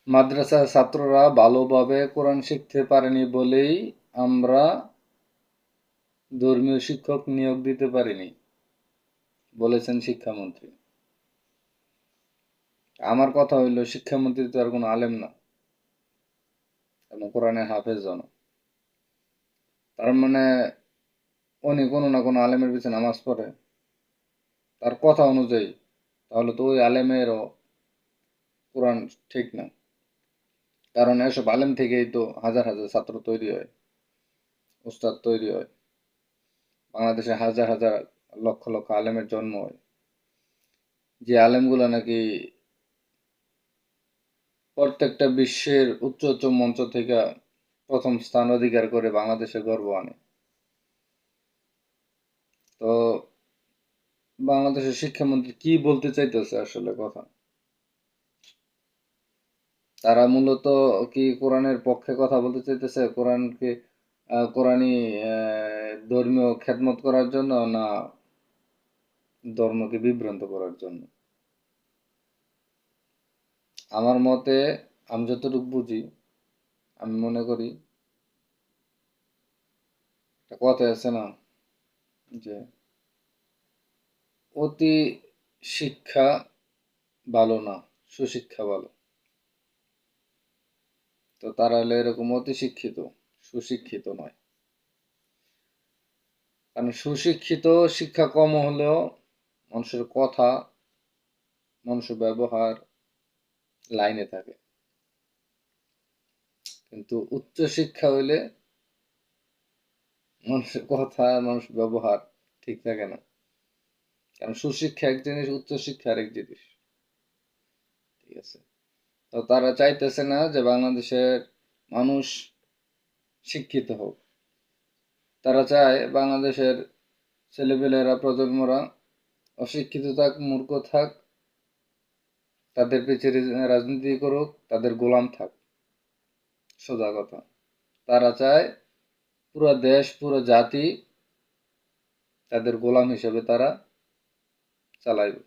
মাদ্রাসার ছাত্ররা ভালোভাবে কোরআন শিখতে পারেনি বলেই আমরা ধর্মীয় শিক্ষক নিয়োগ দিতে পারিনি, বলেছেন শিক্ষামন্ত্রী। আমার কথা হইল, শিক্ষামন্ত্রী তো আর কোনো আলেম না এবং কোরআনের হাফেজও না। তার মানে উনি কোনো না কোনো আলেমের পিছনে নামাজ পড়ে তার কথা অনুযায়ী, তাহলে তো ওই আলেমেরও কোরআন ঠিক না। কারণ এসব আলেম থেকেই তো হাজার হাজার ছাত্র তৈরি হয়, উস্তাদ তৈরি হয়। বাংলাদেশে হাজার হাজার লক্ষ লক্ষ আলেমের জন্ম হয়, যে আলেমগুলো নাকি প্রত্যেকটা বিশ্বের উচ্চ উচ্চ মঞ্চ থেকে প্রথম স্থান অধিকার করে বাংলাদেশে গর্ব আনে। তো বাংলাদেশের শিক্ষামন্ত্রী কি বলতে চাইতেছে আসলে কথা? তারা মূলত কি কোরআনের পক্ষে কথা বলতে চাইতেছে, কোরআনকে কোরআনী ধর্মীয় খেদমত করার জন্য, না ধর্মকে বিভ্রান্ত করার জন্য? আমার মতে, আমি যতটুকু বুঝি, আমি মনে করি একটা কথা আছে না, যে অতি শিক্ষা ভালো না, সুশিক্ষা ভালো। তো তারা হলো এরকম অতি শিক্ষিত, সুশিক্ষিত নয়। কারণ সুশিক্ষিত, শিক্ষা কম হলেও মানুষের কথা, মানুষের ব্যবহার লাইনে থাকে। কিন্তু উচ্চ শিক্ষা হইলে মানুষের কথা, মানুষের ব্যবহার ঠিক থাকে না। কারণ সুশিক্ষা এক জিনিস, উচ্চ শিক্ষা আরেক জিনিস। ঠিক আছে? তো তারা চাইতেছে না যে বাংলাদেশের মানুষ শিক্ষিত হোক। তারা চায় বাংলাদেশের ছেলেপেলেরা, প্রজন্মরা অশিক্ষিত থাক, মূর্খ থাক, তাদের পিছিয়ে রাজনীতি করুক, তাদের গোলাম থাক। সোজা কথা। তারা চায় পুরো দেশ, পুরো জাতি তাদের গোলাম হিসেবে তারা চালাইবে।